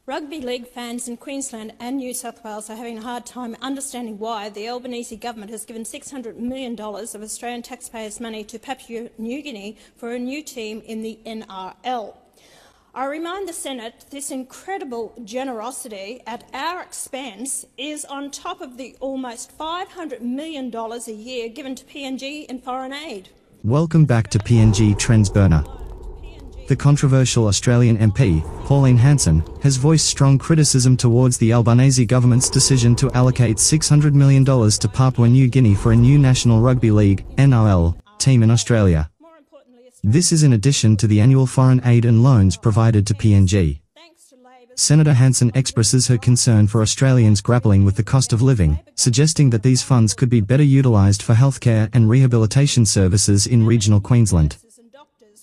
Rugby League fans in Queensland and New South Wales are having a hard time understanding why the Albanese government has given $600 million of Australian taxpayers' money to Papua New Guinea for a new team in the NRL. I remind the Senate this incredible generosity at our expense is on top of the almost $500 million a year given to PNG in foreign aid. Welcome back to PNG Trends Burner. The controversial Australian MP, Pauline Hanson, has voiced strong criticism towards the Albanese government's decision to allocate $600 million to Papua New Guinea for a new National Rugby League (NRL) team in Australia. This is in addition to the annual foreign aid and loans provided to PNG. Senator Hanson expresses her concern for Australians grappling with the cost of living, suggesting that these funds could be better utilised for healthcare and rehabilitation services in regional Queensland.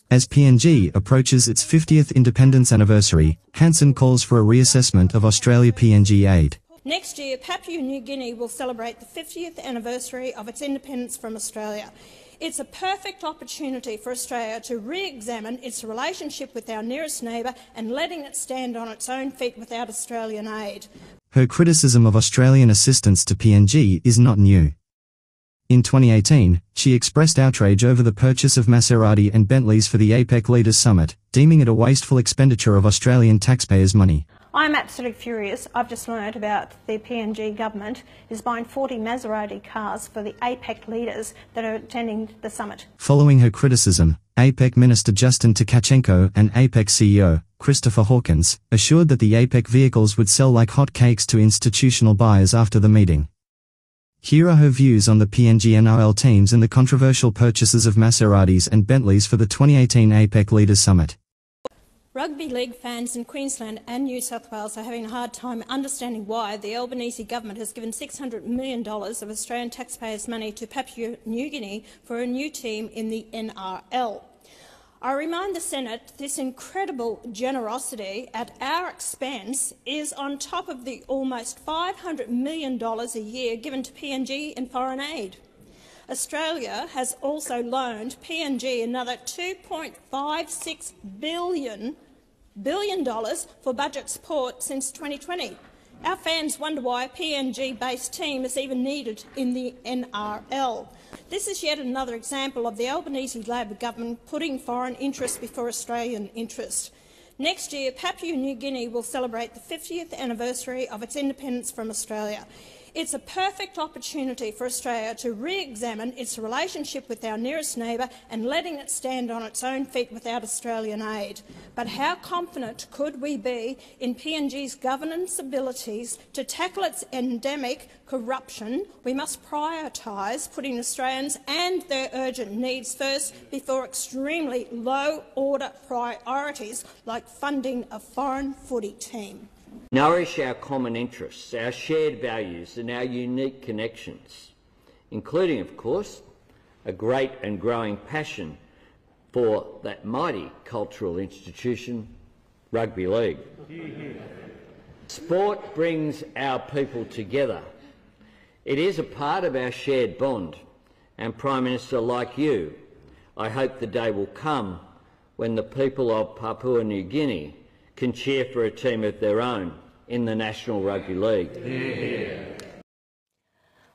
As PNG approaches its 50th independence anniversary, Hanson calls for a reassessment of Australia-PNG aid. Next year, Papua New Guinea will celebrate the 50th anniversary of its independence from Australia. It's a perfect opportunity for Australia to re-examine its relationship with our nearest neighbour and letting it stand on its own feet without Australian aid. Her criticism of Australian assistance to PNG is not new. In 2018, she expressed outrage over the purchase of Maseratis and Bentleys for the APEC Leader Summit, deeming it a wasteful expenditure of Australian taxpayers' money. I'm absolutely furious. I've just learned about the PNG government is buying 40 Maserati cars for the APEC leaders that are attending the summit. Following her criticism, APEC Minister Justin Tkachenko and APEC CEO, Christopher Hawkins, assured that the APEC vehicles would sell like hotcakes to institutional buyers after the meeting. Here are her views on the PNG NRL teams and the controversial purchases of Maseratis and Bentleys for the 2018 APEC Leader Summit. Rugby League fans in Queensland and New South Wales are having a hard time understanding why the Albanese government has given $600 million of Australian taxpayers' money to Papua New Guinea for a new team in the NRL. I remind the Senate this incredible generosity at our expense is on top of the almost $500 million a year given to PNG in foreign aid. Australia has also loaned PNG another $2.56 billion for budget support since 2020. Our fans wonder why a PNG-based team is even needed in the NRL. This is yet another example of the Albanese Labor government putting foreign interests before Australian interests. Next year, Papua New Guinea will celebrate the 50th anniversary of its independence from Australia. It's a perfect opportunity for Australia to re-examine its relationship with our nearest neighbour and letting it stand on its own feet without Australian aid. But how confident could we be in PNG's governance abilities to tackle its endemic corruption? We must prioritise putting Australians and their urgent needs first before extremely low-order priorities like funding a foreign footy team. Nourish our common interests, our shared values and our unique connections, including, of course, a great and growing passion for that mighty cultural institution, Rugby League. Sport brings our people together. It is a part of our shared bond, and Prime Minister, like you, I hope the day will come when the people of Papua New Guinea can cheer for a team of their own in the National Rugby League. Yeah.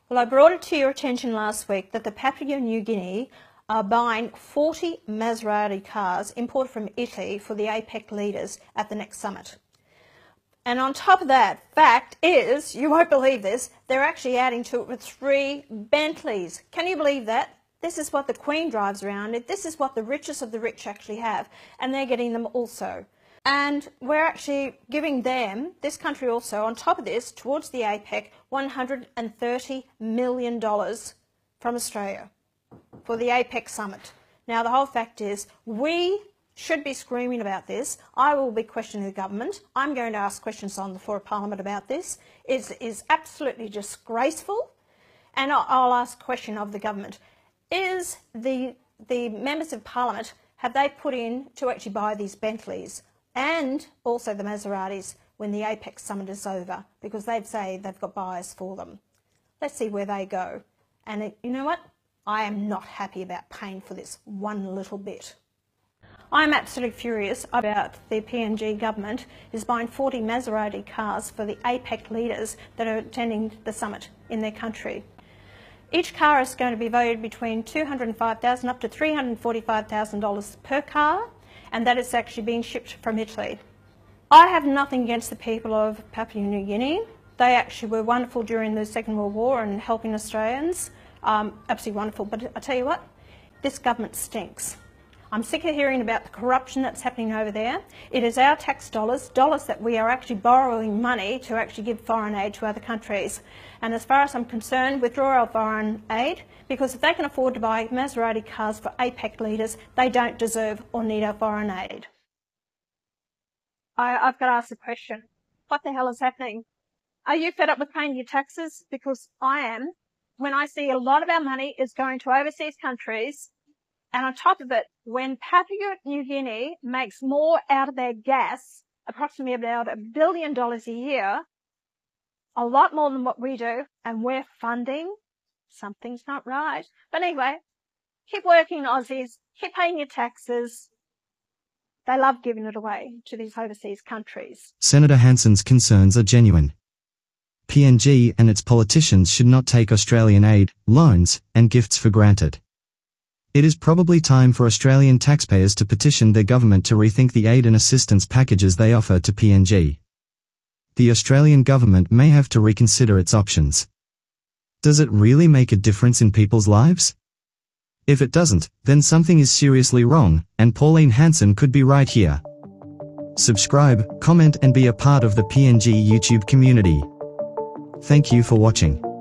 Well, I brought it to your attention last week that the Papua New Guinea are buying 40 Maserati cars imported from Italy for the APEC leaders at the next summit. And on top of that, fact is, you won't believe this, they're actually adding to it with 3 Bentleys. Can you believe that? This is what the Queen drives around in. This is what the richest of the rich actually have, and they're getting them also. And we're actually giving them, this country also, on top of this, towards the APEC, $130 million from Australia for the APEC summit. Now, the whole fact is, we should be screaming about this. I will be questioning the government. I'm going to ask questions on the floor of Parliament about this. It is absolutely disgraceful. And I'll ask a question of the government. Is the members of Parliament, have they put in to actually buy these Bentleys and also the Maseratis when the APEC summit is over, because they'd say they've got buyers for them? Let's see where they go. And you know what? I am not happy about paying for this one little bit. I'm absolutely furious about the PNG government is buying 40 Maserati cars for the APEC leaders that are attending the summit in their country. Each car is going to be valued between $205,000 up to $345,000 per car, and that is actually being shipped from Italy. I have nothing against the people of Papua New Guinea. They actually were wonderful during the Second World War and helping Australians. Absolutely wonderful. But I tell you what, this government stinks. I'm sick of hearing about the corruption that's happening over there. It is our tax dollars that we are actually borrowing money to actually give foreign aid to other countries. And as far as I'm concerned, withdraw our foreign aid, because if they can afford to buy Maserati cars for APEC leaders, they don't deserve or need our foreign aid. I've got to ask the question, what the hell is happening? Are you fed up with paying your taxes? Because I am. When I see a lot of our money is going to overseas countries, and on top of it, when Papua New Guinea makes more out of their gas, approximately about $1 billion a year, a lot more than what we do, and we're funding, something's not right. But anyway, keep working, Aussies, keep paying your taxes. They love giving it away to these overseas countries. Senator Hanson's concerns are genuine. PNG and its politicians should not take Australian aid, loans, and gifts for granted. It is probably time for Australian taxpayers to petition their government to rethink the aid and assistance packages they offer to PNG. The Australian government may have to reconsider its options. Does it really make a difference in people's lives? If it doesn't, then something is seriously wrong, and Pauline Hanson could be right here. Subscribe, comment and be a part of the PNG YouTube community. Thank you for watching.